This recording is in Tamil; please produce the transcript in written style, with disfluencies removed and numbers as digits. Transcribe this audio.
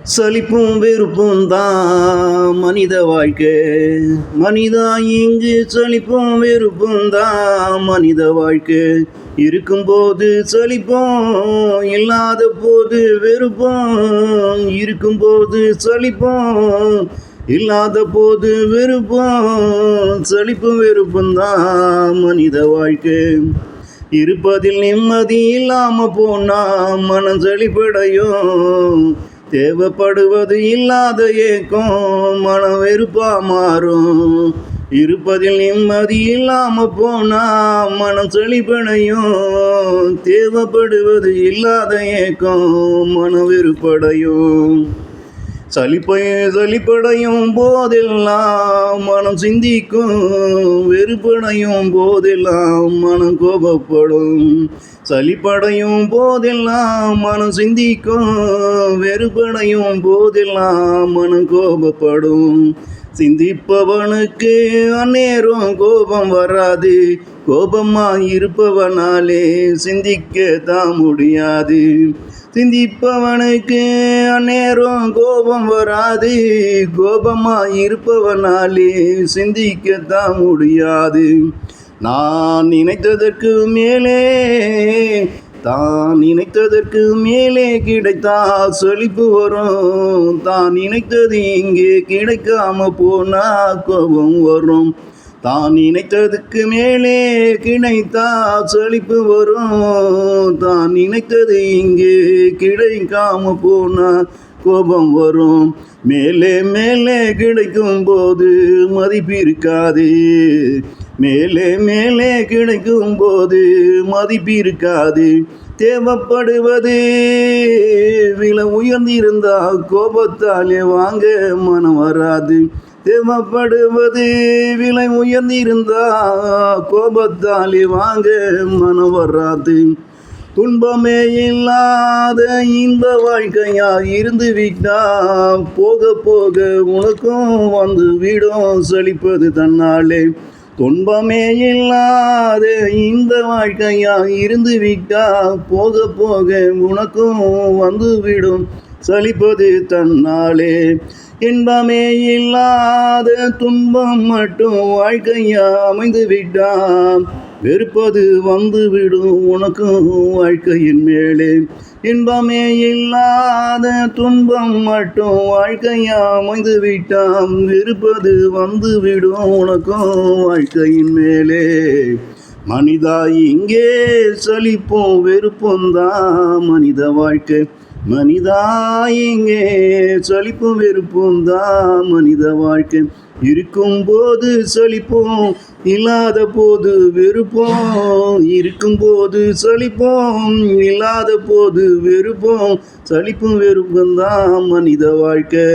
சலிப்பும் வெறுப்பும் தான் மனித வாழ்க்கை. மனிதா இங்கு சலிப்பும் வெறுப்பும் தான் மனித வாழ்க்கை. இருக்கும்போது சலிப்பும், இல்லாத போது வெறுப்பும். இருக்கும்போது சலிப்பும், இல்லாத போது வெறுப்பும். சலிப்பும் வெறுப்பும் தான் மனித வாழ்க்கை. இருப்பதில் நிம்மதி இல்லாம போனா மனம் செழிப்படையும். தேவைப்படுவது இல்லாத ஏக்கம் மனம் வெறுப்பா மாறும். இருப்பதில் நிம்மதி இல்லாம போனா மனம் செழிப்படையும். தேவைப்படுவது இல்லாத ஏக்கம் மனம் வெறுப்படையும். சலிப்படையும் போதெல்லாம் மனம் சிந்திக்கும். வெறுப்படையும் போதெல்லாம் மனம் கோபப்படும். சலிப்படையும் போதெல்லாம் மனம் சிந்திக்கும். வெறுப்படையும் போதெல்லாம் மனம் கோபப்படும். சிந்திப்பவனுக்கு அந்நேரம் கோபம் வராது. கோபமாக இருப்பவனாலே சிந்திக்க தான் முடியாது. சிந்திப்பவனுக்கு அந்நேரம் கோபம் வராது. கோபமாக இருப்பவனாலே சிந்திக்கத்தான் முடியாது. நான் நினைத்ததற்கு மேலே கிடைத்தால் செழிப்பு வரும். தான் நினைத்தது இங்கே கிடைக்காம போனா கோபம் வரும். தான் நினைத்ததுக்கு மேலே கிடைத்தால் செழிப்பு வரும். தான் நினைத்தது இங்கே கிடைக்காம போனா கோபம் வரும். மேலே மேலே கிடைக்கும் போது மதிப்பு இருக்காது. மேலே கிடைக்கும் போது மதிப்பு இருக்காது. தேவைப்படுவது விலை உயர்ந்திருந்தா கோபத்தாலே வாங்க மனம் வராது. தேவைப்படுவது விலை உயர்ந்திருந்தா கோபத்தாலே வாங்க மனம் வராது. துன்பமே இல்லாத இந்த வாழ்க்கையா இருந்து விட்டா போக போக உனக்கும் வந்து விடும் செழிப்பது தன்னாலே. துன்பமே இல்லாத இந்த வாழ்க்கையா இருந்து விட்டா போக போக உனக்கும் வந்து விடும் சலிப்பது தன்னாலே. இன்பமே இல்லாத துன்பம் மட்டும் வாழ்க்கையா அமைந்து விட்டா வெறுப்பது வந்து விடும் உனக்கும் வாழ்க்கையின் மேலே. இன்பமே இல்லாத துன்பம் மட்டும் வாழ்க்கையா அமைந்து விட்டாம் வெறுப்பது வந்து விடும் உனக்கும் வாழ்க்கையின் மேலே. மனிதா இங்கே சலிப்பும் வெறுப்பும் தான் மனித வாழ்க்கை. மனிதா இங்கே சலிப்பும் வெறுப்பும் தான் மனித வாழ்க்கை. இருக்கும்போது சலிப்பும், இல்லாத போது வெறுப்போம். இருக்கும்போது சலிப்பும், இல்லாத போது வெறுப்போம். சலிப்பும் வெறுப்பும் தான் மனித வாழ்க்கை.